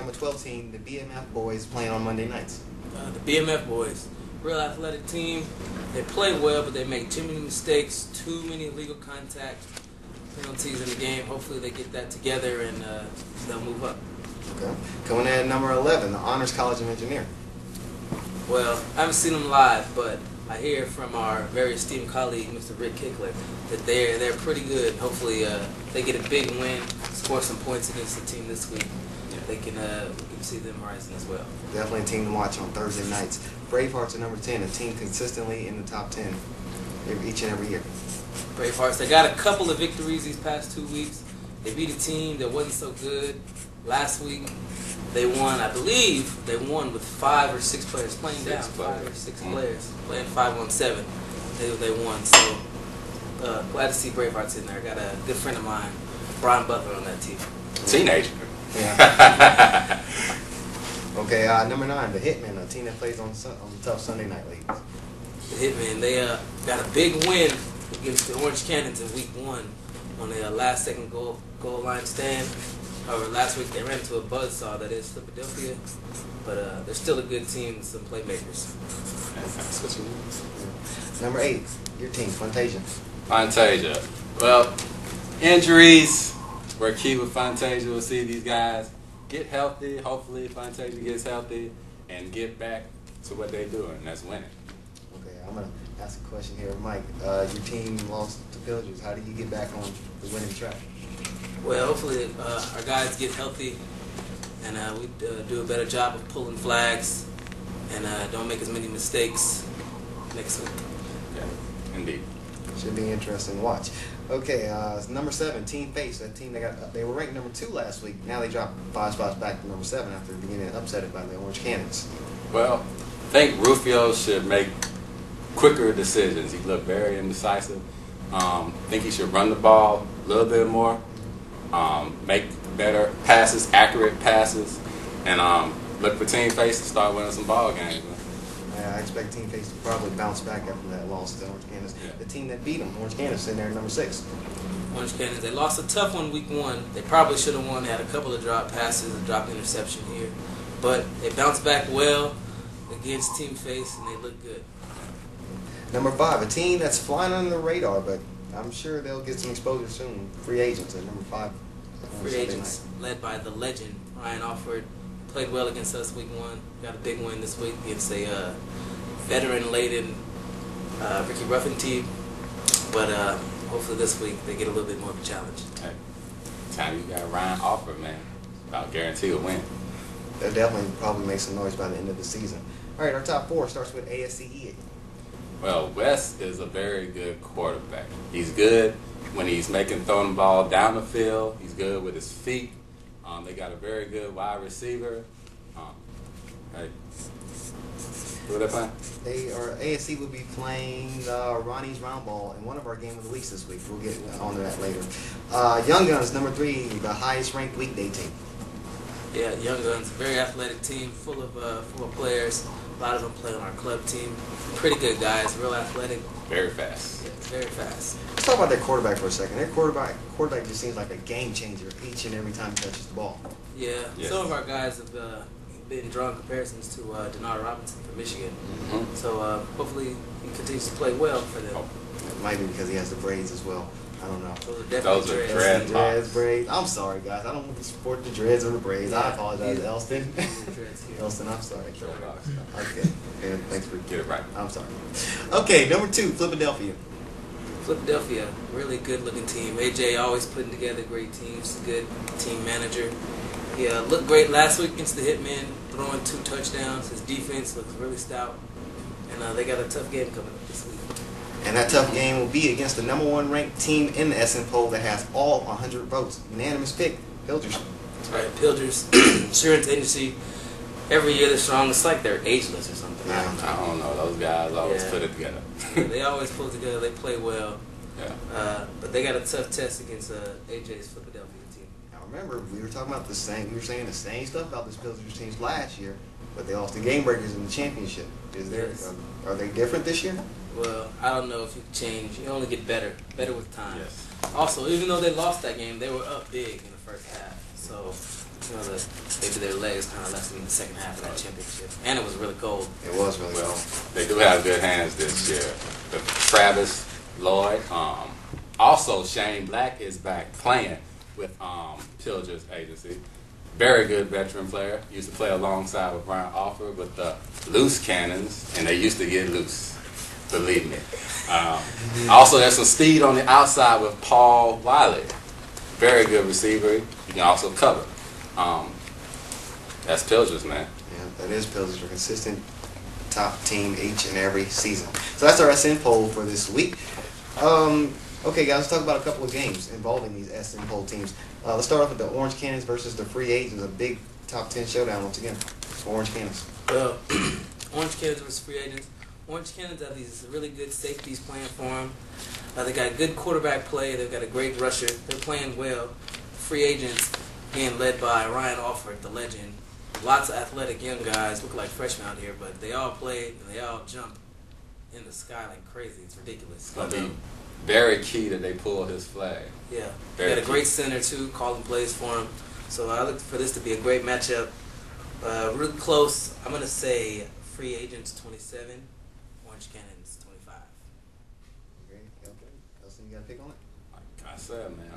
number 12 team, the BMF boys, playing on Monday nights. The BMF boys, real athletic team. They play well, but they make too many mistakes, too many illegal contact penalties in the game. Hopefully they get that together and they'll move up. Okay. Coming in at number 11, the Honors College of Engineering. Well, I haven't seen them live, but I hear from our very esteemed colleague, Mr. Rick Kickler, that they're pretty good. Hopefully they get a big win, score some points against the team this week. We can see them rising as well. Definitely a team to watch on Thursday nights. Bravehearts are number 10, a team consistently in the top 10 each and every year. Bravehearts, they got a couple of victories these past 2 weeks. They beat a team that wasn't so good last week. They won, I believe, they won with 5 or 6 players playing down. 5 or 6 players playing 5-on-7. They won. So glad to see Bravehearts in there. Got a good friend of mine, Brian Butler, on that team. Teenager. Yeah. Okay, number 9, the Hitmen, a team that plays on tough Sunday night leagues. The Hitmen, they got a big win against the Orange Cannons in week 1 on a last-second goal line stand. However, last week they ran into a buzzsaw, that is Philadelphia, but they're still a good team with some playmakers. Number 8, your team, Fantasia. Fantasia. Well, injuries were key with Fantasia. We'll see these guys get healthy. Hopefully Fantasia gets healthy and get back to what they're doing, and that's winning. Okay, I'm going to ask a question here. Mike, your team lost to Pillagers. How do you get back on the winning track? Well, hopefully our guys get healthy and we do a better job of pulling flags and don't make as many mistakes next week. Yeah, indeed. Should be interesting to watch. Okay, number 7, Team Face. That team they were ranked number 2 last week. Now they dropped 5 spots back to number 7 after being upset by the Orange Cannons. Well, I think Rufio should make quicker decisions. He looked very indecisive. I think he should run the ball a little bit more, make better passes, accurate passes, and look for Team Face to start winning some ball games. I expect Team Face to probably bounce back after that loss to the Orange Cannons. Yeah. The team that beat them, Orange Cannons, sitting there at number 6. Orange Cannons, they lost a tough one week 1. They probably should have won. They had a couple of drop passes, a drop interception here. But they bounced back well against Team Face, and they look good. Number 5, a team that's flying under the radar, but I'm sure they'll get some exposure soon. Free agents at number 5. Free agents led by the legend, Ryan Alford. Played well against us week 1. Got a big win this week against a veteran-laden Ricky Ruffin team. But hopefully this week they get a little bit more of a challenge. Hey, time you got Ryan Alford, man. About guarantee a win. They'll definitely probably make some noise by the end of the season. All right, our top 4 starts with ASCE. Well, Wes is a very good quarterback. He's good when he's throwing the ball down the field. He's good with his feet. They got a very good wide receiver. Hey, who are they playing? ASC will be playing Ronnie's Round Ball in one of our game of the weeks this week. We'll get on to that later. Young Guns, number 3, the highest ranked weekday team. Yeah, Young Guns, very athletic team, full of players. A lot of them play on our club team. Pretty good guys, real athletic. Very fast. Yeah, very fast. Let's talk about their quarterback for a second. Their quarterback just seems like a game changer each and every time he touches the ball. Yeah, yes. Some of our guys have been drawing comparisons to Denard Robinson from Michigan. Mm-hmm. So hopefully he continues to play well for them. It might be because he has the braids as well. I don't know. Those are dreads. Dreads, braids. I'm sorry, guys. I don't want to support the dreads or the braids. I apologize, Elston. Elston, I'm sorry. Okay. Yeah, thanks for Get it right. I'm sorry. Okay, number 2, Philadelphia. Philadelphia, really good-looking team. AJ always putting together great teams. Good team manager. He looked great last week against the Hitmen, throwing 2 touchdowns. His defense looks really stout, and they got a tough game coming up this week. And that tough game will be against the number 1 ranked team in the SN poll that has all 100 votes. Unanimous pick, Pillagers. That's right, Pillagers, insurance agency. Every year they're strong. It's like they're ageless or something. Yeah. I don't know. Those guys always put it together. They always pull together. They play well. Yeah. But they got a tough test against AJ's Philadelphia team. Now remember, we were talking about the same. We were saying the same stuff about this Pillagers teams last year, but they lost the Game Breakers in the championship. Are they different this year? Well, I don't know if you change. You only get better with time. Yes. Also, even though they lost that game, they were up big in the first half. So maybe their legs kind of left them in the second half of that championship. And it was really cold. It was really Well, cold. they do have good hands this year. Travis Lloyd. Also, Shane Black is back playing with Pilger's agency. Very good veteran player. Used to play alongside with Brian Alford with the Loose Cannons, and they used to get loose. Believe me. Also, there's some speed on the outside with Paul Wiley. Very good receiver. You can also cover. That's Pilger's, man. Yeah, that is Pilsner's. A consistent top team each and every season. So that's our SN poll for this week. Okay, guys, let's talk about a couple of games involving these SN poll teams. Let's start off with the Orange Cannons versus the Free Agents. A big top 10 showdown once again for Orange Cannons. Well, Orange Cannons versus Free Agents. Orange Cannons have these really good safeties playing for them. They got good quarterback play. They've got a great rusher. They're playing well. Free Agents being led by Ryan Alford, the legend. Lots of athletic young guys, look like freshmen out here, but they all play and they all jump in the sky like crazy. It's ridiculous. It's going to be very key that they pull his flag. Yeah. Very They got a key. great center, too, calling plays for him. So I look for this to be a great matchup. Really close. I'm going to say Free Agents 27, Orange Cannons 25. Okay, Elson, you got a pick on it? Like I said, man.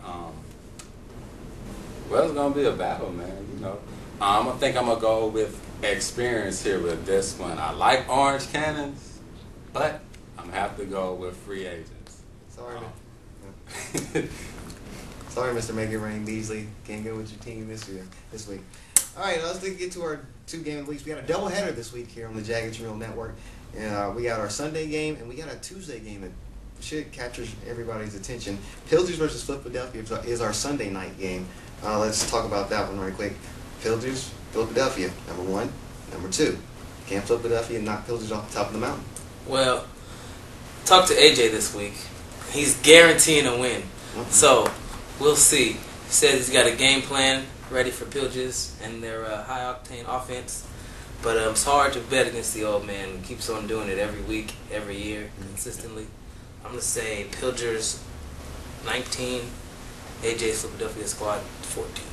Well, it's gonna be a battle, man. You know, I think I'm gonna go with experience here with this one. I like Orange Cannons, but I'm gonna have to go with Free Agents. Sorry, man. Sorry, Mr. Make It Rain Beasley. Can't go with your team this week. All right, let's get to our 2 game weeks. We got a doubleheader this week here on the Jagged Trail Network. And we got our Sunday game, and we got a Tuesday game that should capture everybody's attention. Pilgers versus Philadelphia is our Sunday night game. Let's talk about that one right quick. Pilgers, Philadelphia, number 1. Number 2, can Philadelphia knock Pilgers off the top of the mountain? Well, talk to AJ this week. He's guaranteeing a win. Mm-hmm. So, we'll see. He says he's got a game plan ready for Pilgers and their high-octane offense. But it's hard to bet against the old man. He keeps on doing it every week, every year, consistently. I'm going to say Pilgers 19, AJ's Philadelphia squad 14.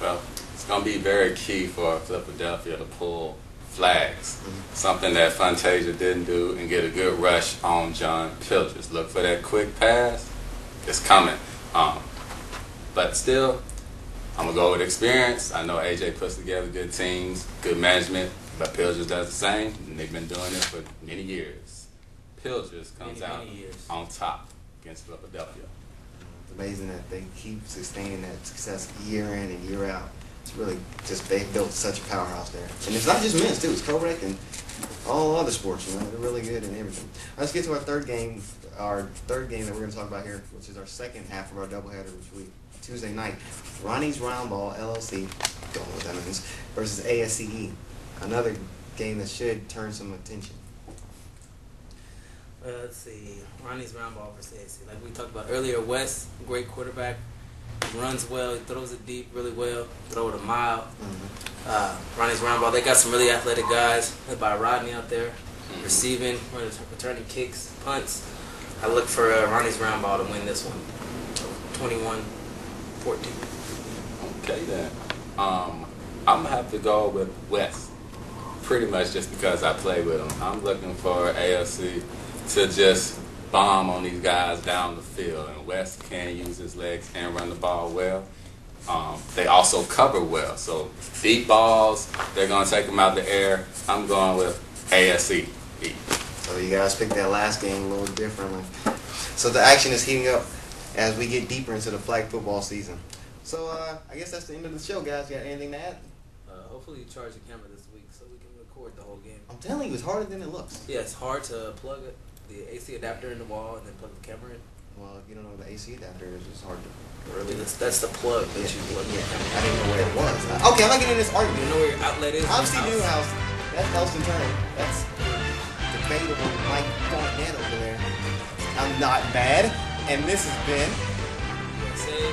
Well, it's gonna be very key for Philadelphia to pull flags, something that Fantasia didn't do, and get a good rush on John Pilgers. Look for that quick pass. It's coming. But still, I'm going to go with experience. I know AJ puts together good teams, good management, but Pilgers does the same, and they've been doing it for many years. Pilgers comes out on top against Philadelphia. It's amazing that they keep sustaining that success year in and year out. It's really just, they've built such a powerhouse there. And it's not just men's, too. It's co-rec and all other sports, you know. They're really good in everything. Let's get to our third game that we're going to talk about here, which is our second half of our doubleheader, which we Tuesday night. Ronnie's Roundball, LLC, don't know what that means, versus ASCE. Another game that should turn some attention. Let's see. Ronnie's Roundball versus ASCE. Like we talked about earlier, Wes, great quarterback. He runs well. He throws it deep really well. Throw it a mile. Ronnie's Roundball. They got some really athletic guys. Led by Rodney out there, receiving, returning kicks, punts. I look for Ronnie's Roundball to win this one, 21-14. Okay then. I'm gonna have to go with Wes. Pretty much just because I play with him. I'm looking for AFC to just bomb on these guys down the field, and Wes can use his legs and run the ball well. They also cover well, so deep balls, they're gonna take them out the air. I'm going with ASC. So you guys picked that last game a little differently. So the action is heating up as we get deeper into the flag football season. So I guess that's the end of the show, guys. You got anything to add? Hopefully you charge the camera this week so we can record the whole game. I'm telling you, it's harder than it looks. Yeah, it's hard to plug the AC adapter in the wall and then plug the camera in. Well, if you don't know what the AC adapter is, it's hard to Really, that's the plug that you plug in. I didn't know where it was. Okay, I'm not getting in this argument. You know where your outlet is? Obviously, Newhouse. That's Elston Turner. That's debatable. Mike Garnett over there. I'm not bad. And this has been USA